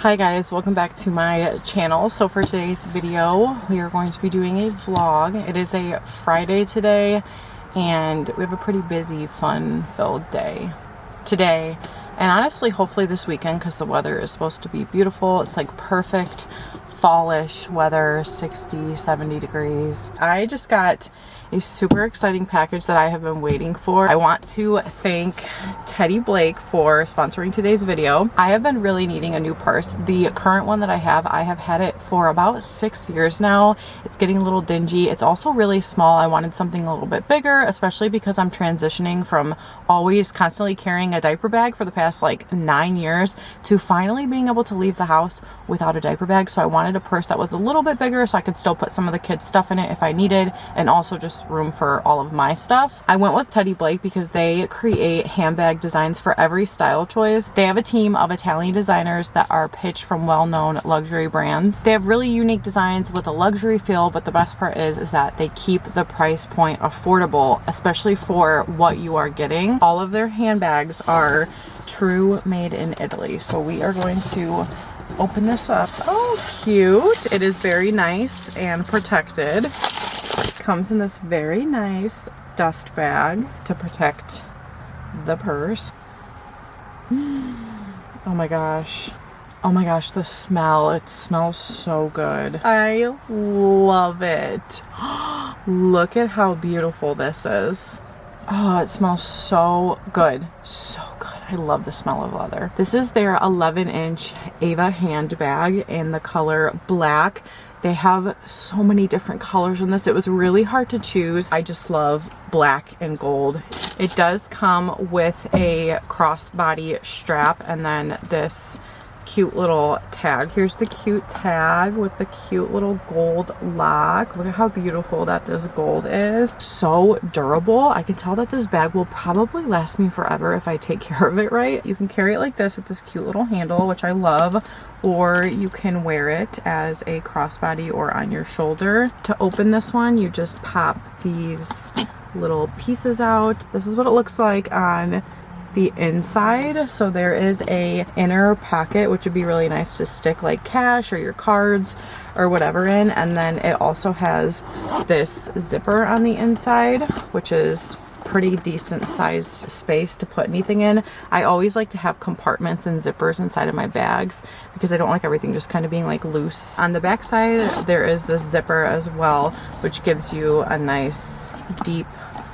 Hi guys, welcome back to my channel. So for today's video, we are going to be doing a vlog. It is a Friday today, and we have a pretty busy, fun-filled day today. And honestly, hopefully this weekend, because the weather is supposed to be beautiful. It's like perfect fallish weather, 60, 70 degrees. I just got a super exciting package that I have been waiting for. I want to thank Teddy Blake for sponsoring today's video. I have been really needing a new purse. The current one that I have had it for about 6 years now. It's getting a little dingy. It's also really small. I wanted something a little bit bigger, especially because I'm transitioning from always constantly carrying a diaper bag for the past like 9 years to finally being able to leave the house without a diaper bag. So I wanted a purse that was a little bit bigger so I could still put some of the kids' stuff in it if I needed, and also just room for all of my stuff. I went with Teddy Blake because they create handbag designs for every style choice. They have a team of Italian designers that are pitched from well-known luxury brands. They have really unique designs with a luxury feel, but the best part is that they keep the price point affordable, especially for what you are getting. All of their handbags are true made in Italy. So we are going to open this up. Oh, cute. It is very nice and protected. Comes in this very nice dust bag to protect the purse. Oh my gosh. Oh my gosh, the smell. It smells so good. I love it. Look at how beautiful this is. Oh, it smells so good. So good. I love the smell of leather. This is their 11-inch Ava handbag in the color black. They have so many different colors in this. It was really hard to choose. I just love black and gold. It does come with a crossbody strap and then this cute little tag. Here's the cute tag with the cute little gold lock. Look at how beautiful that this gold is. So durable. I can tell that this bag will probably last me forever if I take care of it right. You can carry it like this with this cute little handle, which I love, or you can wear it as a crossbody or on your shoulder. To open this one, you just pop these little pieces out. This is what it looks like on the inside. So there is a inner pocket, which would be really nice to stick like cash or your cards or whatever in, and then it also has this zipper on the inside, which is pretty decent sized space to put anything in. I always like to have compartments and zippers inside of my bags because I don't like everything just kind of being like loose. On the back side there is this zipper as well, which gives you a nice deep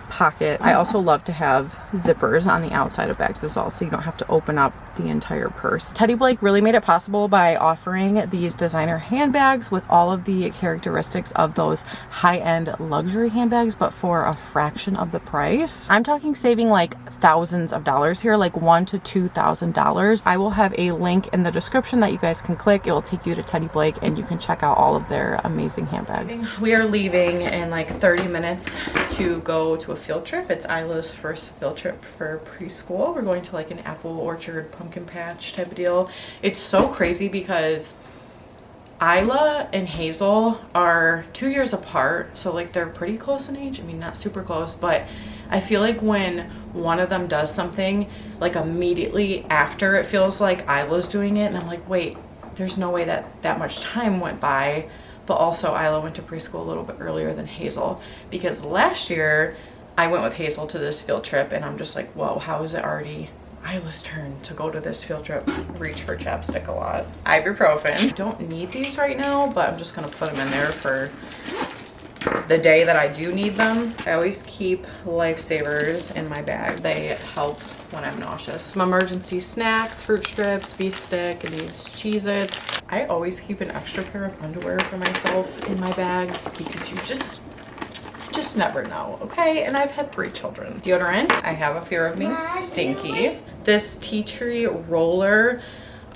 pocket. I also love to have zippers on the outside of bags as well, so you don't have to open up the entire purse. Teddy Blake really made it possible by offering these designer handbags with all of the characteristics of those high-end luxury handbags, but for a fraction of the price. I'm talking saving like thousands of dollars here, like $1,000 to $2,000. I will have a link in the description that you guys can click. It will take you to Teddy Blake and you can check out all of their amazing handbags. We are leaving in like 30 minutes to go to a field trip. It's Isla's first field trip for preschool. We're going to like an apple orchard, pumpkin patch type of deal. It's so crazy because Isla and Hazel are 2 years apart, so like they're pretty close in age. I mean, not super close, but I feel like when one of them does something, like immediately after, it feels like Isla's doing it, and I'm like, wait, there's no way that much time went by. But also Isla went to preschool a little bit earlier than Hazel, because last year I went with Hazel to this field trip and I'm just like, whoa, how is it already Isla's turn to go to this field trip? Reach for chapstick a lot. Ibuprofen. Don't need these right now, but I'm just gonna put them in there for the day that I do need them. I always keep lifesavers in my bag. They help when I'm nauseous. Some emergency snacks, fruit strips, beef stick, and these Cheez-Its. I always keep an extra pair of underwear for myself in my bags because you just never know, okay? And I've had 3 children. Deodorant. I have a fear of being stinky. This tea tree roller.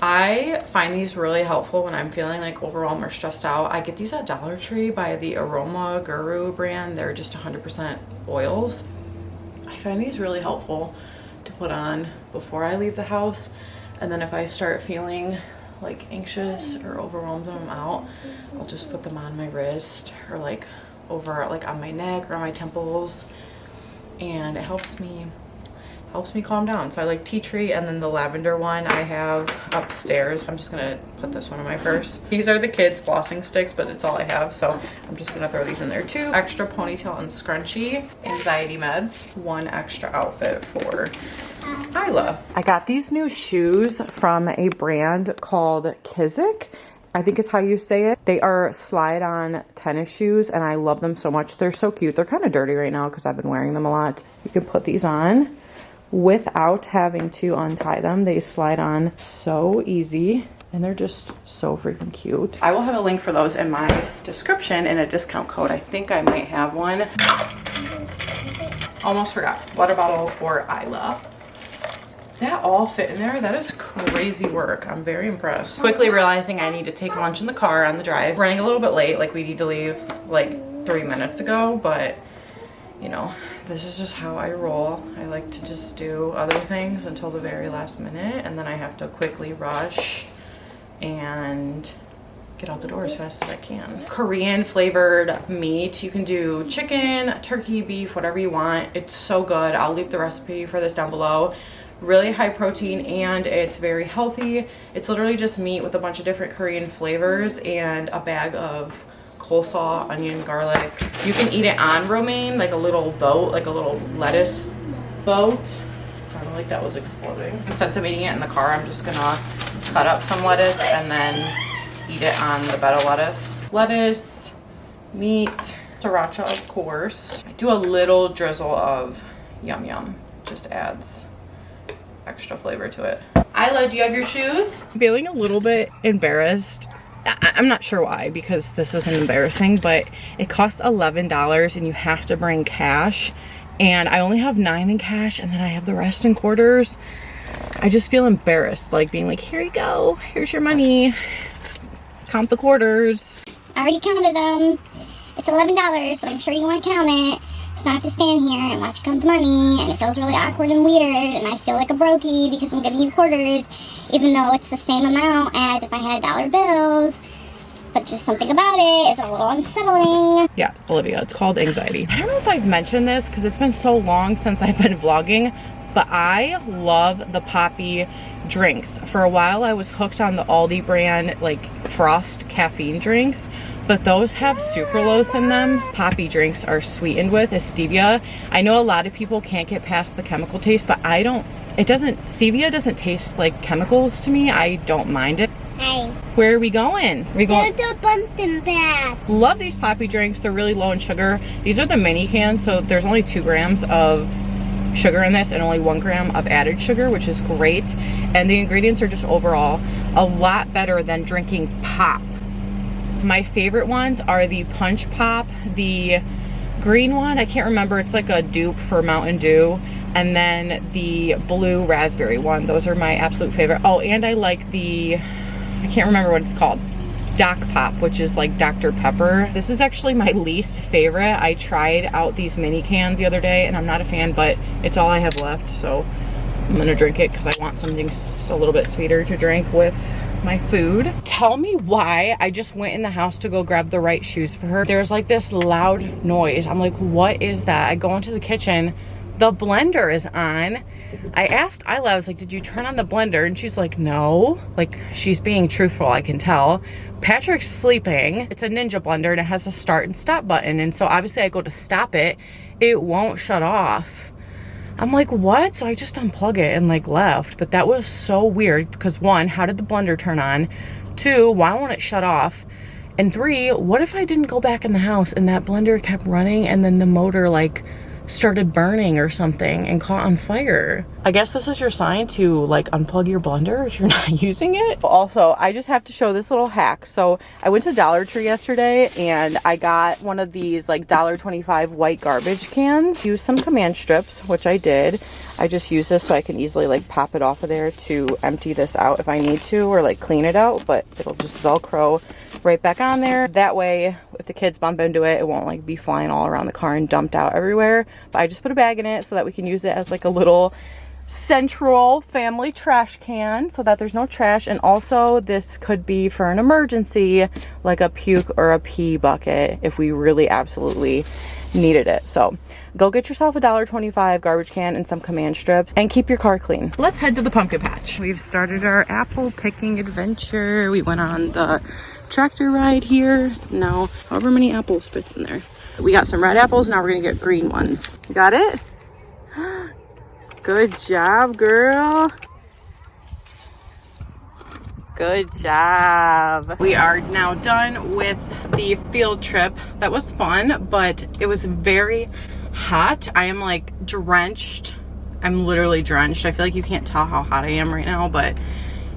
I find these really helpful when I'm feeling like overwhelmed or stressed out. I get these at Dollar Tree by the Aroma Guru brand. They're just 100% oils. I find these really helpful to put on before I leave the house. And then if I start feeling like anxious or overwhelmed when I'm out, I'll just put them on my wrist or like over like on my neck or on my temples, and it helps me helps me calm down. So I like tea tree, and then the lavender one I have upstairs. I'm just gonna put this one in my purse. These are the kids' flossing sticks, but it's all I have, so I'm just gonna throw these in there too. Extra ponytail and scrunchie, anxiety meds, one extra outfit for Isla. I got these new shoes from a brand called Kizik, I think is how you say it. They are slide-on tennis shoes, and I love them so much. They're so cute. They're kind of dirty right now because I've been wearing them a lot. You can put these on without having to untie them. They slide on so easy, and they're just so freaking cute. I will have a link for those in my description and a discount code. I think I might have one. Almost forgot. Water bottle for Isla. That all fit in there? That is crazy work. I'm very impressed. Quickly realizing I need to take lunch in the car on the drive. Running a little bit late, like we need to leave like 3 minutes ago, but you know, this is just how I roll. I like to just do other things until the very last minute, and then I have to quickly rush and get out the door as fast as I can. Korean flavored meat. You can do chicken, turkey, beef, whatever you want. It's so good. I'll leave the recipe for this down below. Really high protein, and it's very healthy. It's literally just meat with a bunch of different Korean flavors and a bag of coleslaw, onion, garlic. You can eat it on romaine, like a little boat, like a little lettuce boat. Sounded like that was exploding. And since I'm eating it in the car, I'm just gonna cut up some lettuce and then eat it on the bed of lettuce. Lettuce, meat, sriracha, of course. I do a little drizzle of yum yum. Just adds extra flavor to it. Isla, do you have your shoes? I'm feeling a little bit embarrassed. I'm not sure why, because this isn't embarrassing, but it costs $11 and you have to bring cash, and I only have $9 in cash, and then I have the rest in quarters. I just feel embarrassed, like being like, here you go, here's your money, count the quarters. I already counted them. It's $11, but I'm sure you want to count it. So I have to stand here and watch you count the money, and it feels really awkward and weird, and I feel like a brokey because I'm giving you quarters, even though it's the same amount as if I had dollar bills. But just something about it is a little unsettling. Yeah, Olivia, it's called anxiety. I don't know if I've mentioned this because it's been so long since I've been vlogging, but I love the Poppy drinks. For a while, I was hooked on the Aldi brand, like Frost caffeine drinks, but those have sucralose in them. Poppy drinks are sweetened with stevia. I know a lot of people can't get past the chemical taste, but I don't. Stevia doesn't taste like chemicals to me. I don't mind it. Hey. Where are we going? We're going to the pumpkin patch. Love these Poppy drinks. They're really low in sugar. These are the mini cans, so there's only 2 grams of sugar in this and only 1 gram of added sugar, which is great. And the ingredients are just overall a lot better than drinking pop. My favorite ones are the Punch Pop, the green one, I can't remember, it's like a dupe for Mountain Dew, and then the blue raspberry one. Those are my absolute favorite. Oh, and I like the, I can't remember what it's called, Doc Pop, which is like Dr. Pepper. This is actually my least favorite. I tried out these mini cans the other day and I'm not a fan, but it's all I have left, so I'm gonna drink it because I want something a little bit sweeter to drink with my food. Tell me why I just went in the house to go grab the right shoes for her. There's like this loud noise. I'm like, what is that? I go into the kitchen, the blender is on. I asked Isla, I was like, did you turn on the blender? And she's like, no. Like, she's being truthful, I can tell. Patrick's sleeping. It's a Ninja blender and it has a start and stop button. And so obviously I go to stop it, it won't shut off. I'm like, what? So I just unplug it and like left. But that was so weird because 1, how did the blender turn on? 2, why won't it shut off? And 3, what if I didn't go back in the house and that blender kept running and then the motor like started burning or something and caught on fire? I guess this is your sign to like unplug your blender if you're not using it. Also, I just have to show this little hack. So I went to Dollar Tree yesterday and I got one of these like $1.25 white garbage cans. Use some command strips, which I did. I just use this so I can easily like pop it off of there to empty this out if I need to, or like clean it out, but it'll just Velcro right back on there. That way, if the kids bump into it, it won't like be flying all around the car and dumped out everywhere. But I just put a bag in it so that we can use it as like a little central family trash can so that there's no trash. And also this could be for an emergency, like a puke or a pee bucket if we really absolutely needed it. So go get yourself a $1.25 garbage can and some command strips and keep your car clean. Let's head to the pumpkin patch. We've started our apple picking adventure. We went on the tractor ride here. Now however many apples fits in there. We got some red apples. Now we're gonna get green ones. You got it? Good job, girl. Good job. We are now done with the field trip. That was fun, but it was very hot. I am like drenched. I'm literally drenched. I feel like you can't tell how hot I am right now, but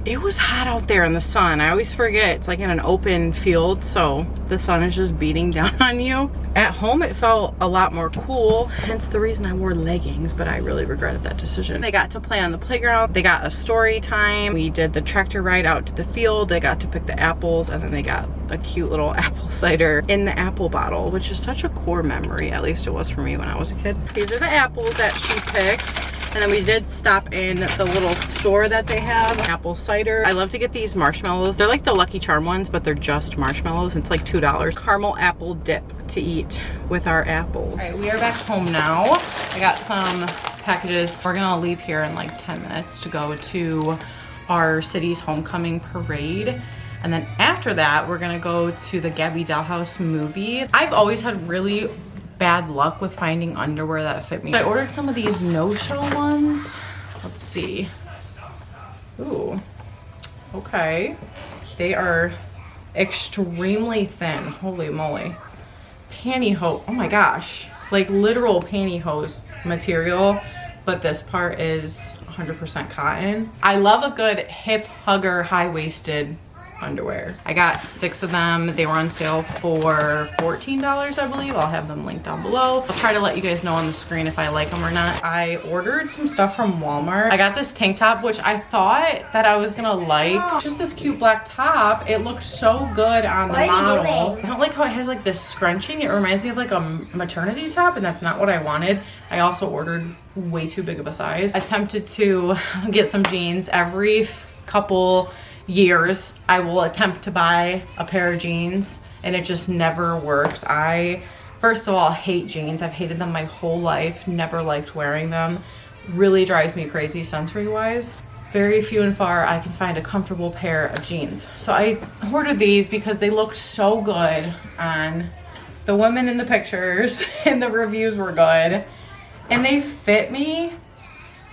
it was hot out there in the sun. I always forget it's like in an open field, so the sun is just beating down on you. At home it felt a lot more cool, hence the reason I wore leggings, but I really regretted that decision. They got to play on the playground. They got a story time. We did the tractor ride out to the field. They got to pick the apples, and then they got a cute little apple cider in the apple bottle, which is such a core memory. At least it was for me when I was a kid. These are the apples that she picked. And then we did stop in the little store that they have, apple cider. I love to get these marshmallows. They're like the Lucky Charm ones, but they're just marshmallows. It's like $2. Caramel apple dip to eat with our apples. All right, we are back home now. I got some packages. We're gonna leave here in like 10 minutes to go to our city's homecoming parade. And then after that, we're gonna go to the Gabby Dollhouse movie. I've always had really bad luck with finding underwear that fit me. I ordered some of these no-show ones. Let's see. Ooh, okay. They are extremely thin. Holy moly. Pantyhose, oh my gosh. Like literal pantyhose material, but this part is 100% cotton. I love a good hip hugger, high-waisted underwear. I got 6 of them. They were on sale for $14, I believe. I'll have them linked down below. I'll try to let you guys know on the screen if I like them or not. I ordered some stuff from Walmart. I got this tank top, which I thought that I was gonna like. Just this cute black top. It looks so good on the model. I don't like how it has like this scrunching. It reminds me of like a maternity top, and that's not what I wanted. I also ordered way too big of a size. I attempted to get some jeans. Every couple years I will attempt to buy a pair of jeans, and it just never works. I first of all hate jeans. I've hated them my whole life, never liked wearing them. Really drives me crazy sensory wise. Very few and far I can find a comfortable pair of jeans. So I ordered these because they looked so good on the women in the pictures and the reviews were good, and they fit me,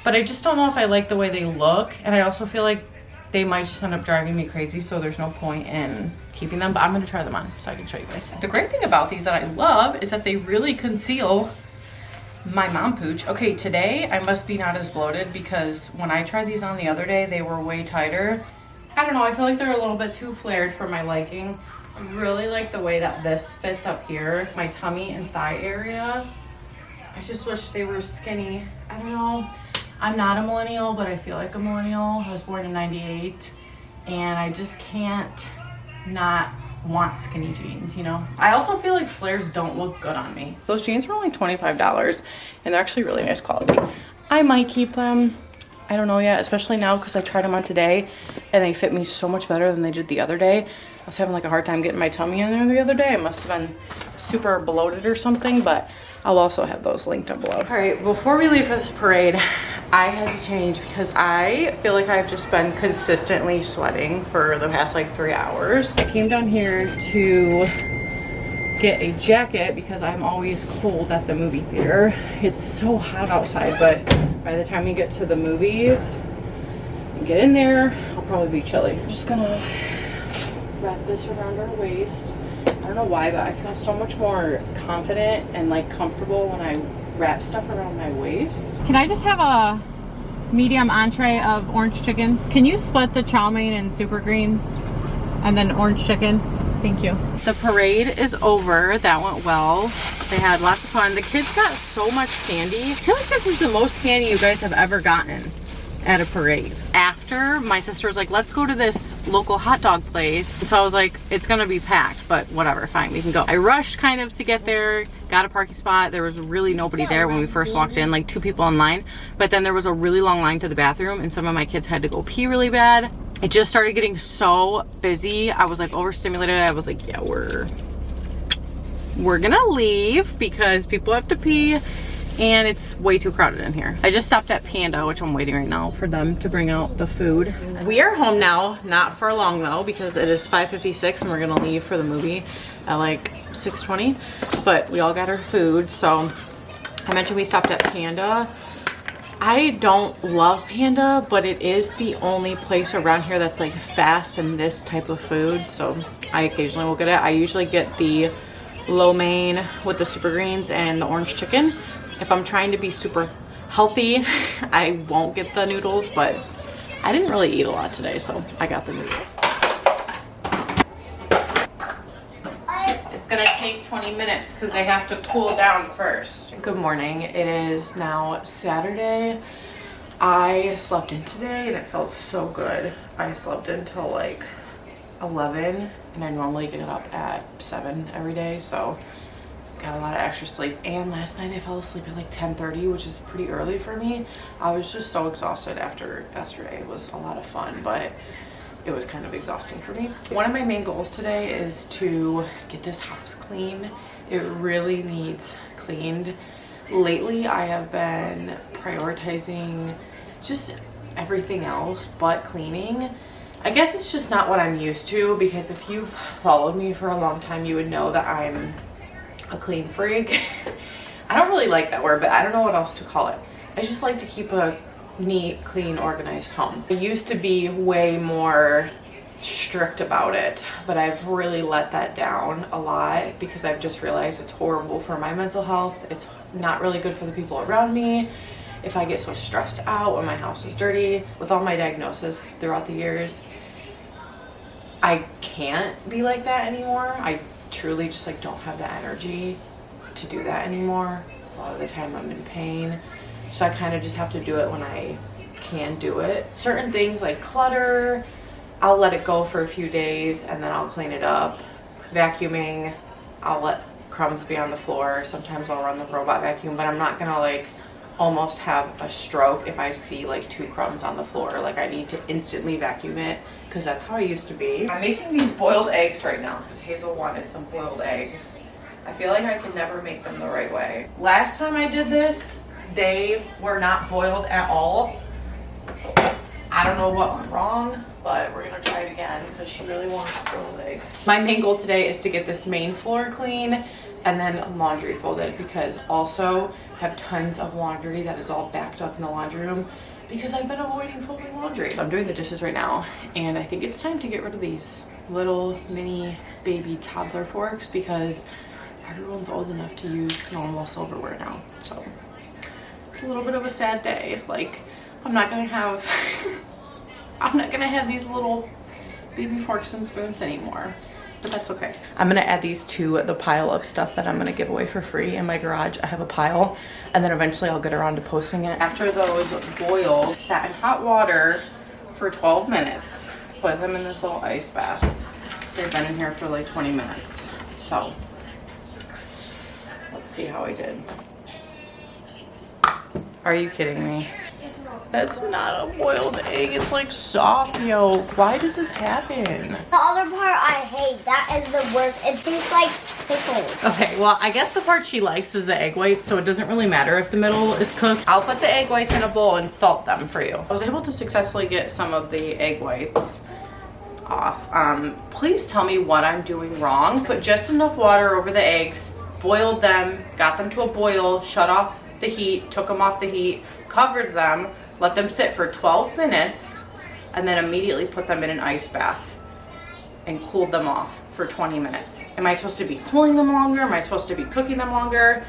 but I just don't know if I like the way they look, and I also feel like they might just end up driving me crazy, so there's no point in keeping them, but I'm gonna try them on so I can show you guys. The great thing about these that I love is that they really conceal my mom pooch. Okay, today I must be not as bloated because when I tried these on the other day, they were way tighter. I don't know, I feel like they're a little bit too flared for my liking. I really like the way that this fits up here, my tummy and thigh area. I just wish they were skinny. I don't know. I'm not a millennial, but I feel like a millennial. I was born in '98, and I just can't not want skinny jeans, you know? I also feel like flares don't look good on me. Those jeans were only $25, and they're actually really nice quality. I might keep them. I don't know yet, especially now because I tried them on today, and they fit me so much better than they did the other day. I was having like a hard time getting my tummy in there the other day. I must have been super bloated or something, but I'll also have those linked down below. All right, before we leave for this parade, I had to change because I feel like I've just been consistently sweating for the past like 3 hours. I came down here to get a jacket because I'm always cold at the movie theater. It's so hot outside, but by the time you get to the movies and get in there, I'll probably be chilly. I'm just gonna wrap this around our waist. I don't know why, but I feel so much more confident and like comfortable when I wrap stuff around my waist. Can I just have a medium entree of orange chicken? Can you split the chow mein and super greens and then orange chicken? Thank you. The parade is over. That went well. They had lots of fun. The kids got so much candy. I feel like this is the most candy you guys have ever gotten. at a parade. After, my sister was like, let's go to this local hot dog place. So I was like, it's gonna be packed, but whatever, fine, we can go. I rushed kind of to get there, got a parking spot. There was really nobody there when we first walked in, like 2 people in line. But then there was a really long line to the bathroom and some of my kids had to go pee really bad. It just started getting so busy. I was like overstimulated. I was like, yeah, we're gonna leave because people have to pee. And it's way too crowded in here. I just stopped at Panda, which I'm waiting right now for them to bring out the food. We are home now, not for long though, because it is 5:56 and we're gonna leave for the movie at like 6:20. But we all got our food. So I mentioned we stopped at Panda. I don't love Panda, but it is the only place around here that's like fast and this type of food. So I occasionally will get it. I usually get the lo mein with the super greens and the orange chicken. If I'm trying to be super healthy, I won't get the noodles, but I didn't really eat a lot today, so I got the noodles. It's gonna take 20 minutes because they have to cool down first. Good morning. It is now Saturday. I slept in today and it felt so good. I slept until like 11 and I normally get up at 7 every day, so got a lot of extra sleep. And last night I fell asleep at like 10:30, which is pretty early for me. I was just so exhausted after yesterday. It was a lot of fun, but it was kind of exhausting for me. One of my main goals today is to get this house clean. It really needs cleaned. Lately I have been prioritizing just everything else but cleaning. I guess it's just not what I'm used to, because if you've followed me for a long time you would know that I'm a clean freak. I don't really like that word, but I don't know what else to call it. I just like to keep a neat, clean, organized home. I used to be way more strict about it, but I've really let that down a lot because I've just realized it's horrible for my mental health. It's not really good for the people around me. If I get so stressed out when my house is dirty, with all my diagnosis throughout the years, I can't be like that anymore. I truly just like don't have the energy to do that anymore. A lot of the time I'm in pain, so I kind of just have to do it when I can do it. Certain things like clutter, I'll let it go for a few days and then I'll clean it up. Vacuuming, I'll let crumbs be on the floor. Sometimes I'll run the robot vacuum, but I'm not gonna like almost have a stroke if I see like 2 crumbs on the floor. Like I need to instantly vacuum it because that's how I used to be. I'm making these boiled eggs right now because Hazel wanted some boiled eggs. I feel like I can never make them the right way. Last time I did this, they were not boiled at all. I don't know what went wrong, but we're gonna try it again because she really wants boiled eggs. My main goal today is to get this main floor clean and then laundry folded, because also have tons of laundry that is all backed up in the laundry room because I've been avoiding folding laundry. I'm doing the dishes right now and I think it's time to get rid of these little mini baby toddler forks because everyone's old enough to use normal silverware now. So it's a little bit of a sad day. Like I'm not gonna have these little baby forks and spoons anymore. But that's okay. I'm gonna add these to the pile of stuff that I'm gonna give away for free in my garage. I have a pile, and then eventually I'll get around to posting it. After those boiled, sat in hot water for 12 minutes. Put them in this little ice bath. They've been in here for like 20 minutes. So, let's see how I did. Are you kidding me? That's not a boiled egg. It's like soft yolk. Why does this happen? The other part I hate. That is the worst. It tastes like pickles. Okay, well, I guess the part she likes is the egg whites, so it doesn't really matter if the middle is cooked. I'll put the egg whites in a bowl and salt them for you. I was able to successfully get some of the egg whites off. Please tell me what I'm doing wrong. Put just enough water over the eggs, boiled them, got them to a boil, shut off the heat, took them off the heat, covered them, let them sit for 12 minutes, and then immediately put them in an ice bath and cooled them off for 20 minutes. Am I supposed to be cooling them longer? Am I supposed to be cooking them longer?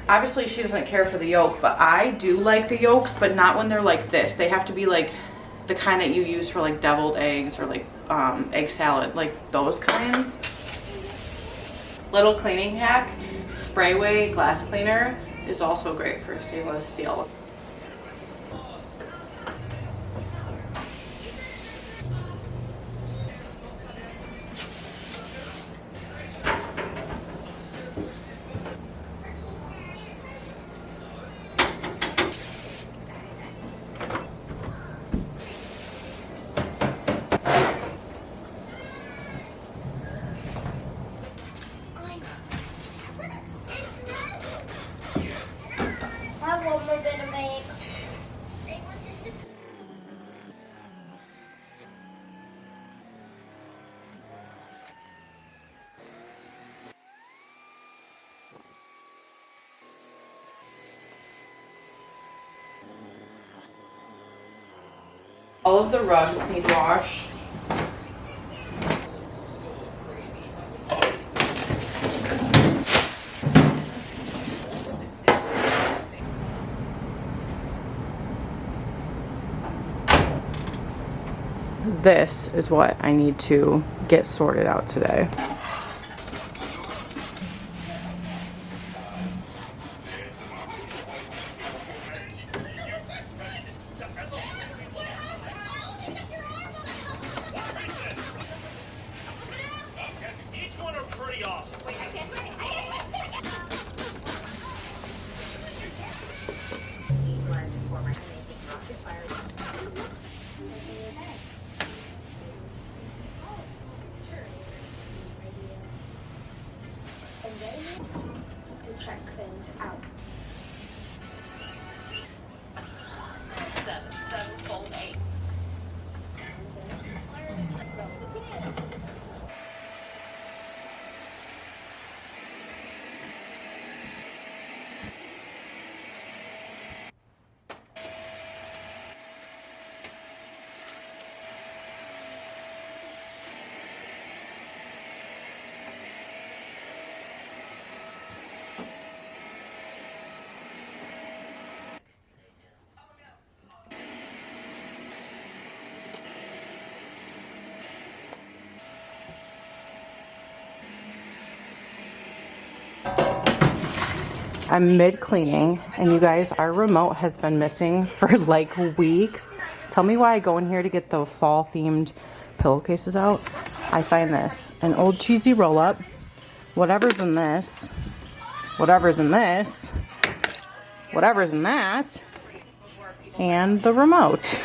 Obviously she doesn't care for the yolk, but I do like the yolks, but not when they're like this. They have to be like the kind that you use for like deviled eggs or like egg salad, like those kinds. Little cleaning hack, Sprayway glass cleaner is also great for stainless steel. All of the rugs need wash. This is what I need to get sorted out today. Check things out. I'm mid-cleaning, and you guys, our remote has been missing for like weeks. Tell me why I go in here to get the fall-themed pillowcases out. I find this, an old cheesy roll-up, whatever's in this, whatever's in this, whatever's in that, and the remote.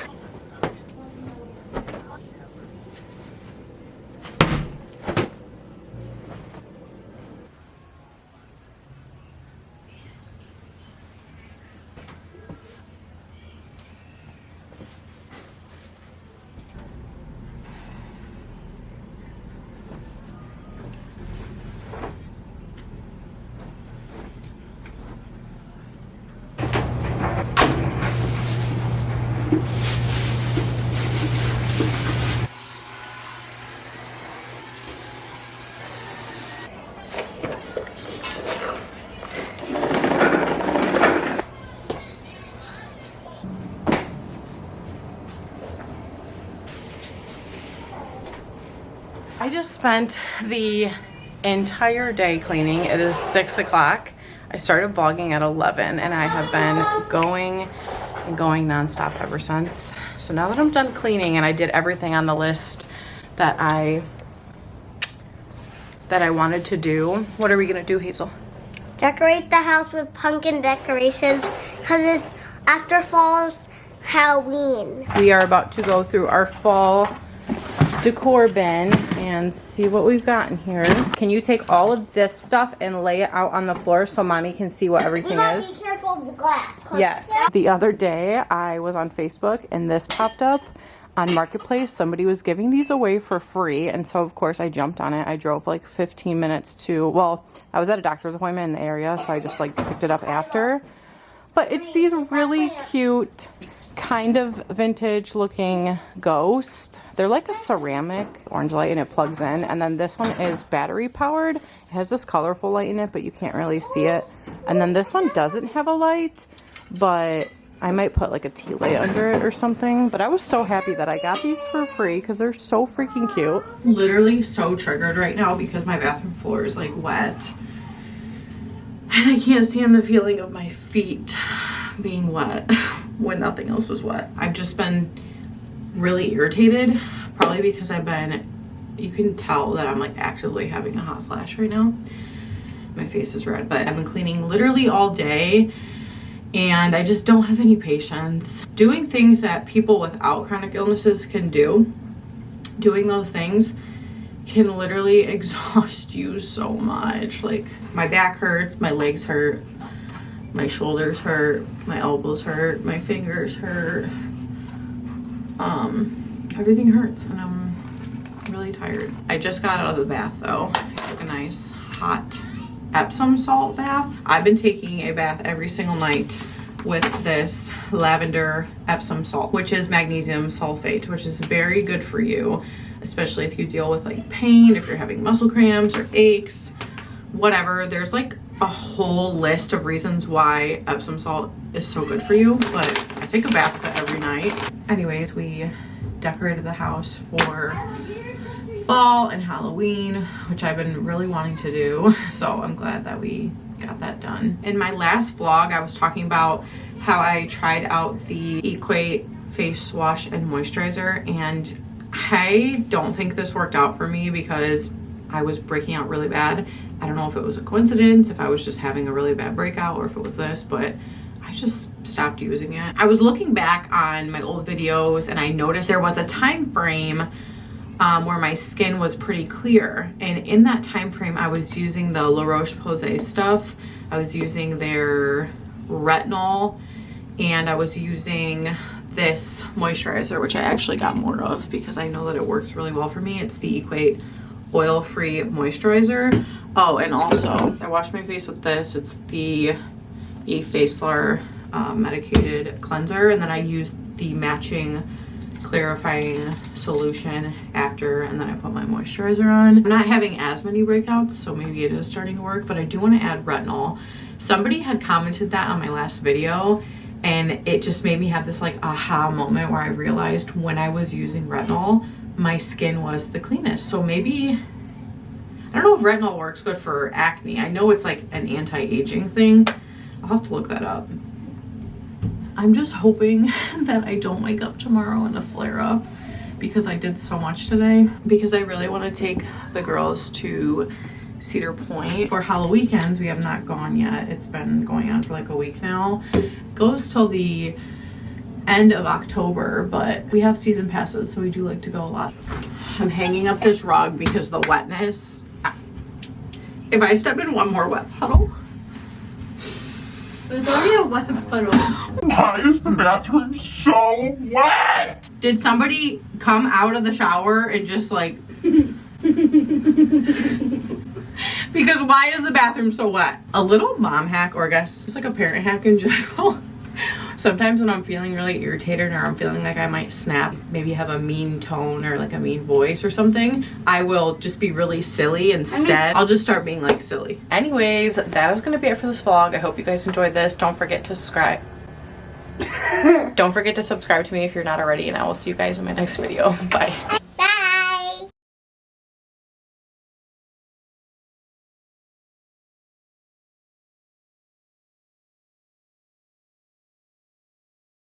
I just spent the entire day cleaning. It is 6 o'clock. I started vlogging at 11 and I have been going and going nonstop ever since. So now that I'm done cleaning and I did everything on the list that I wanted to do, what are we gonna do, Hazel? Decorate the house with pumpkin decorations because it's after fall's Halloween. We are about to go through our fall decor bin and see what we've got in here. Can you take all of this stuff and lay it out on the floor so mommy can see what everything is? Be careful of the glass. Yes. The other day I was on Facebook and this popped up on Marketplace. Somebody was giving these away for free, and so of course I jumped on it. I drove like 15 minutes to, well, I was at a doctor's appointment in the area, so I just like picked it up after. But it's these really cute, kind of vintage looking ghosts. They're like a ceramic orange light and it plugs in, and then this one is battery powered. It has this colorful light in it, but you can't really see it. And then this one doesn't have a light, but I might put like a tea light under it or something. But I was so happy that I got these for free because they're so freaking cute. Literally so triggered right now because my bathroom floor is like wet. And I can't stand the feeling of my feet being wet when nothing else is wet. I've just been really irritated, probably because you can tell that I'm like actively having a hot flash right now. My face is red, but I've been cleaning literally all day and I just don't have any patience. Doing things that people without chronic illnesses can do, doing those things can literally exhaust you so much. Like my back hurts, my legs hurt, my shoulders hurt, my elbows hurt, my fingers hurt. Everything hurts and I'm really tired. I just got out of the bath though. I took a nice hot Epsom salt bath. I've been taking a bath every single night with this lavender Epsom salt, which is magnesium sulfate, which is very good for you, especially if you deal with like pain, if you're having muscle cramps or aches, whatever. There's like a whole list of reasons why Epsom salt is so good for you, but I take a bath with it every night. Anyways, we decorated the house for fall and Halloween, which I've been really wanting to do, so I'm glad that we got that done. In my last vlog, I was talking about how I tried out the Equate face wash and moisturizer, and I don't think this worked out for me because I was breaking out really bad. I don't know if it was a coincidence, if I was just having a really bad breakout, or if it was this, but I just stopped using it. I was looking back on my old videos and I noticed there was a time frame where my skin was pretty clear, and in that time frame I was using the La Roche-Posay stuff. I was using their retinol, and I was using this moisturizer, which I actually got more of because I know that it works really well for me. It's the Equate oil-free moisturizer. Oh, and also I washed my face with this. It's the Facelor medicated cleanser, and then I used the matching clarifying solution after, and then I put my moisturizer on. I'm not having as many breakouts, so maybe it is starting to work, but I do want to add retinol. Somebody had commented that on my last video, and it just made me have this like aha moment where I realized when I was using retinol, my skin was the cleanest. So maybe, I don't know if retinol works good for acne. I know it's like an anti-aging thing. I'll have to look that up. I'm just hoping that I don't wake up tomorrow in a flare-up because I did so much today, because I really want to take the girls to Cedar Point for Halloween. We have not gone yet. It's been going on for like a week now. It goes till the end of October, but we have season passes, so we do like to go a lot. I'm hanging up this rug because the wetness. If I step in one more wet puddle. There's already a wet puddle. Why is the bathroom so wet? Did somebody come out of the shower and just like... Because why is the bathroom so wet? A little mom hack, or I guess just like a parent hack in general. Sometimes when I'm feeling really irritated or I'm feeling like I might snap, maybe have a mean tone or like a mean voice or something, I will just be really silly instead. I'll just start being like silly. Anyways, that is going to be it for this vlog. I hope you guys enjoyed this. Don't forget to subscribe. Don't forget to subscribe to me if you're not already, and I will see you guys in my next video. Bye.